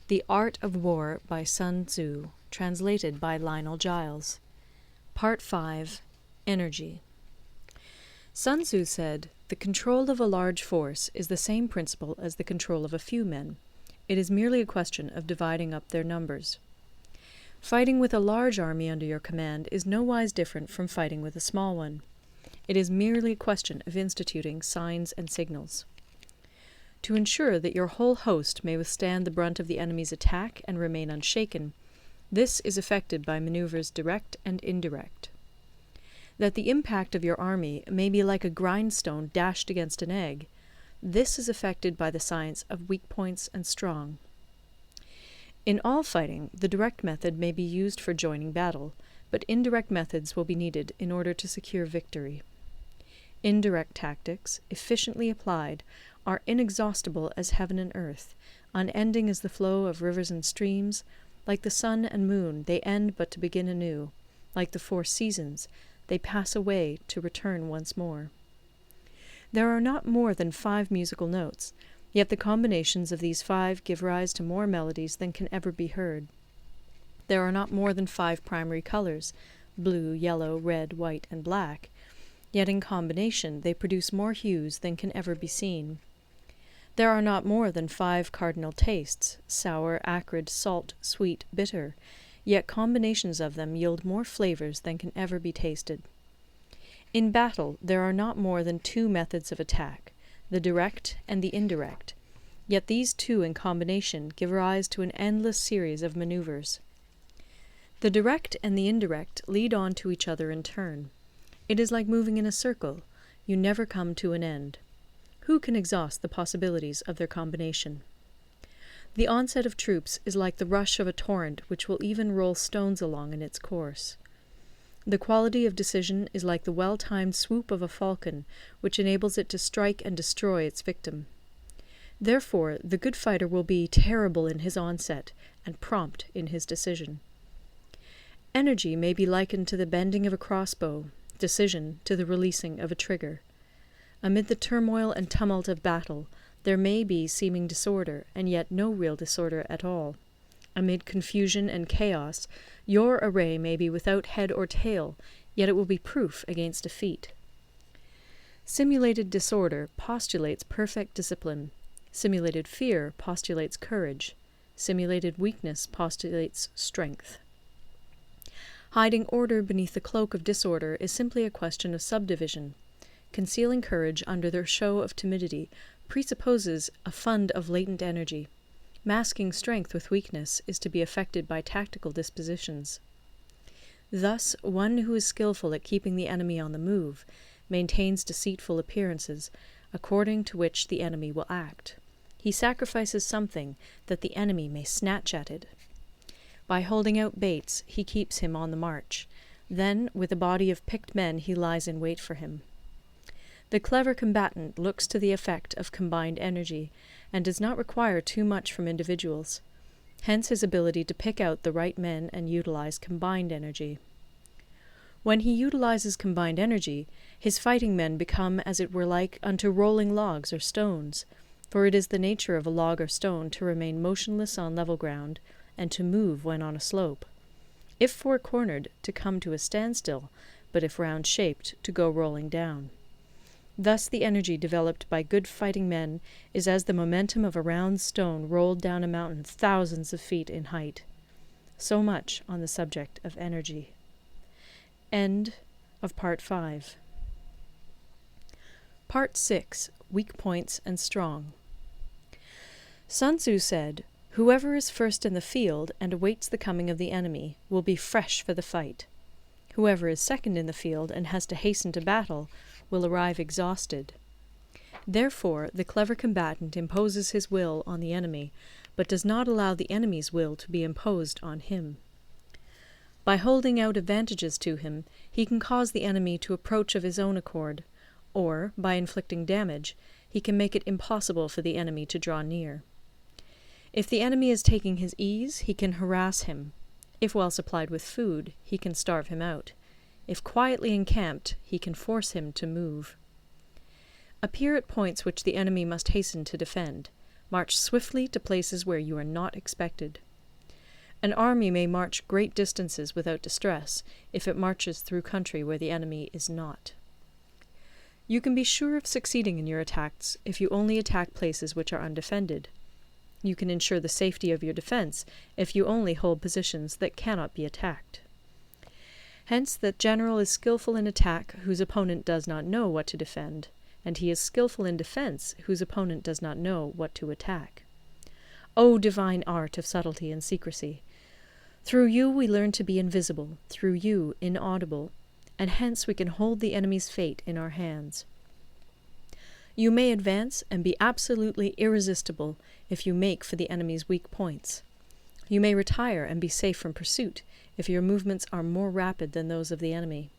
The Art of War by Sun Tzu, translated by Lionel Giles. Part 5. Energy. Sun Tzu said, "The control of a large force is the same principle as the control of a few men. It is merely a question of dividing up their numbers." Fighting with a large army under your command is nowise different from fighting with a small one. It is merely a question of instituting signs and signals. To ensure that your whole host may withstand the brunt of the enemy's attack and remain unshaken, this is effected by maneuvers direct and indirect. That the impact of your army may be like a grindstone dashed against an egg, this is effected by the science of weak points and strong. In all fighting, the direct method may be used for joining battle, but indirect methods will be needed in order to secure victory. Indirect tactics, efficiently applied, are inexhaustible as heaven and earth, unending as the flow of rivers and streams. Like the sun and moon, they end but to begin anew. Like the 4 seasons, they pass away to return once more. There are not more than 5 musical notes, yet the combinations of these 5 give rise to more melodies than can ever be heard. There are not more than 5 primary colors, blue, yellow, red, white, and black, yet in combination they produce more hues than can ever be seen. There are not more than 5 cardinal tastes, sour, acrid, salt, sweet, bitter, yet combinations of them yield more flavors than can ever be tasted. In battle there are not more than 2 methods of attack, the direct and the indirect, yet these 2 in combination give rise to an endless series of maneuvers. The direct and the indirect lead on to each other in turn. It is like moving in a circle, you never come to an end. Who can exhaust the possibilities of their combination? The onset of troops is like the rush of a torrent which will even roll stones along in its course. The quality of decision is like the well-timed swoop of a falcon, which enables it to strike and destroy its victim. Therefore, the good fighter will be terrible in his onset and prompt in his decision. Energy may be likened to the bending of a crossbow, decision to the releasing of a trigger. Amid the turmoil and tumult of battle, there may be seeming disorder, and yet no real disorder at all. Amid confusion and chaos, your array may be without head or tail, yet it will be proof against defeat. Simulated disorder postulates perfect discipline. Simulated fear postulates courage. Simulated weakness postulates strength. Hiding order beneath the cloak of disorder is simply a question of subdivision. Concealing courage under their show of timidity presupposes a fund of latent energy. Masking strength with weakness is to be effected by tactical dispositions. Thus, one who is skillful at keeping the enemy on the move maintains deceitful appearances, according to which the enemy will act. He sacrifices something that the enemy may snatch at it. By holding out baits, he keeps him on the march. Then, with a body of picked men, he lies in wait for him. The clever combatant looks to the effect of combined energy, and does not require too much from individuals. Hence his ability to pick out the right men and utilize combined energy. When he utilizes combined energy, his fighting men become as it were like unto rolling logs or stones, for it is the nature of a log or stone to remain motionless on level ground, and to move when on a slope. If four-cornered, to come to a standstill, but if round-shaped, to go rolling down. Thus the energy developed by good fighting men is as the momentum of a round stone rolled down a mountain thousands of feet in height. So much on the subject of energy. End of Part 5. Part 6. Weak Points and Strong. Sun Tzu said, "Whoever is first in the field and awaits the coming of the enemy will be fresh for the fight. Whoever is second in the field and has to hasten to battle will arrive exhausted." Therefore, the clever combatant imposes his will on the enemy, but does not allow the enemy's will to be imposed on him. By holding out advantages to him, he can cause the enemy to approach of his own accord, or, by inflicting damage, he can make it impossible for the enemy to draw near. If the enemy is taking his ease, he can harass him. If well supplied with food, he can starve him out. If quietly encamped, he can force him to move. Appear at points which the enemy must hasten to defend. March swiftly to places where you are not expected. An army may march great distances without distress if it marches through country where the enemy is not. You can be sure of succeeding in your attacks if you only attack places which are undefended. You can ensure the safety of your defense if you only hold positions that cannot be attacked. Hence that general is skillful in attack whose opponent does not know what to defend, and he is skillful in defense whose opponent does not know what to attack. O divine art of subtlety and secrecy! Through you we learn to be invisible, through you inaudible, and hence we can hold the enemy's fate in our hands. You may advance and be absolutely irresistible if you make for the enemy's weak points. You may retire and be safe from pursuit if your movements are more rapid than those of the enemy.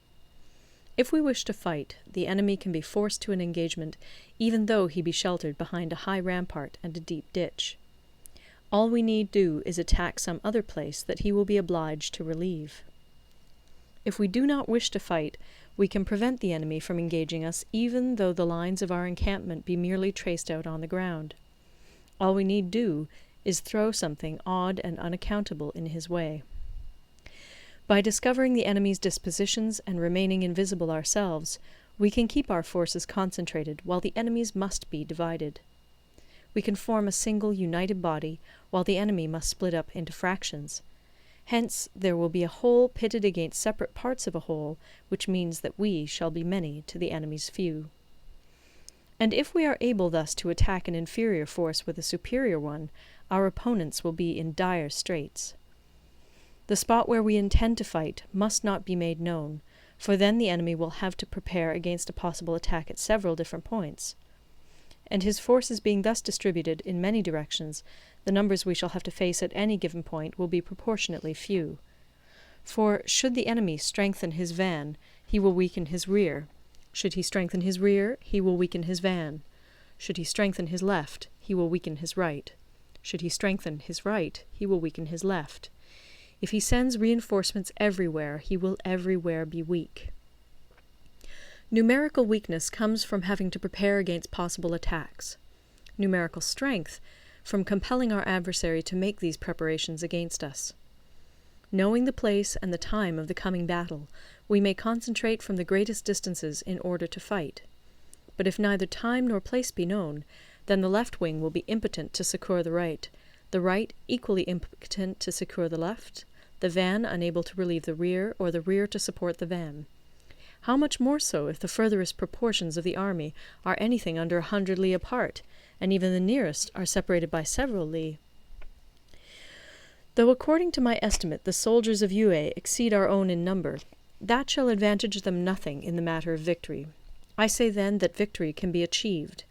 If we wish to fight, the enemy can be forced to an engagement even though he be sheltered behind a high rampart and a deep ditch. All we need do is attack some other place that he will be obliged to relieve. If we do not wish to fight, we can prevent the enemy from engaging us even though the lines of our encampment be merely traced out on the ground. All we need do is throw something odd and unaccountable in his way. By discovering the enemy's dispositions and remaining invisible ourselves, we can keep our forces concentrated while the enemy's must be divided. We can form a single united body while the enemy must split up into fractions. Hence there will be a whole pitted against separate parts of a whole, which means that we shall be many to the enemy's few. And if we are able thus to attack an inferior force with a superior one, our opponents will be in dire straits. The spot where we intend to fight must not be made known, for then the enemy will have to prepare against a possible attack at several different points. And his forces being thus distributed in many directions, the numbers we shall have to face at any given point will be proportionately few. For should the enemy strengthen his van, he will weaken his rear. Should he strengthen his rear, he will weaken his van. Should he strengthen his left, he will weaken his right. Should he strengthen his right, he will weaken his left. If he sends reinforcements everywhere, he will everywhere be weak. Numerical weakness comes from having to prepare against possible attacks. Numerical strength from compelling our adversary to make these preparations against us. Knowing the place and the time of the coming battle, we may concentrate from the greatest distances in order to fight. But if neither time nor place be known, then the left wing will be impotent to succour the right equally impotent to succour the left, the van unable to relieve the rear, or the rear to support the van. How much more so if the furthest proportions of the army are anything under 100 li apart, and even the nearest are separated by several li. Though according to my estimate the soldiers of Yue exceed our own in number, that shall advantage them nothing in the matter of victory. I say then that victory can be achieved.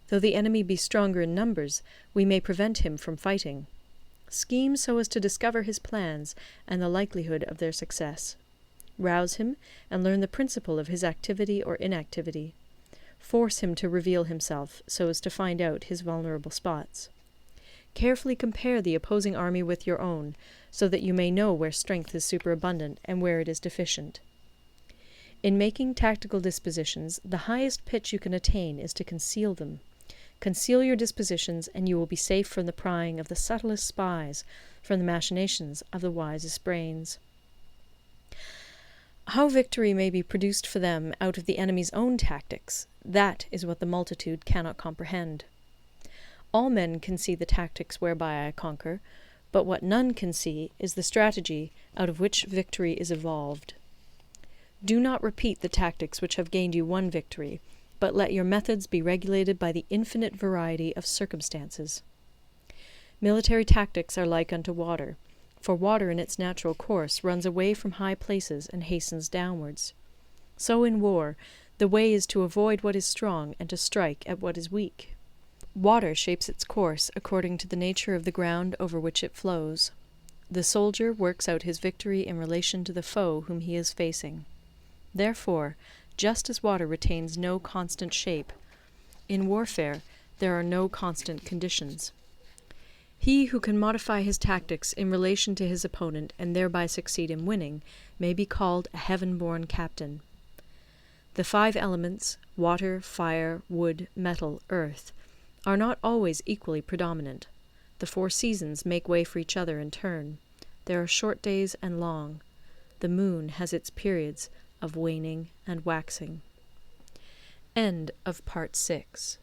Though the enemy be stronger in numbers, we may prevent him from fighting. Scheme so as to discover his plans and the likelihood of their success. Rouse him, and learn the principle of his activity or inactivity. Force him to reveal himself, so as to find out his vulnerable spots. Carefully compare the opposing army with your own, so that you may know where strength is superabundant and where it is deficient. In making tactical dispositions, the highest pitch you can attain is to conceal them. Conceal your dispositions, and you will be safe from the prying of the subtlest spies, from the machinations of the wisest brains. How victory may be produced for them out of the enemy's own tactics, that is what the multitude cannot comprehend. All men can see the tactics whereby I conquer, but what none can see is the strategy out of which victory is evolved. Do not repeat the tactics which have gained you one victory, but let your methods be regulated by the infinite variety of circumstances. Military tactics are like unto water, for water in its natural course runs away from high places and hastens downwards. So in war, the way is to avoid what is strong and to strike at what is weak. Water shapes its course according to the nature of the ground over which it flows. The soldier works out his victory in relation to the foe whom he is facing. Therefore, just as water retains no constant shape, in warfare there are no constant conditions. He who can modify his tactics in relation to his opponent and thereby succeed in winning may be called a heaven-born captain. The 5 elements, water, fire, wood, metal, earth, are not always equally predominant. The 4 seasons make way for each other in turn. There are short days and long. The moon has its periods of waning and waxing. End of Part 6.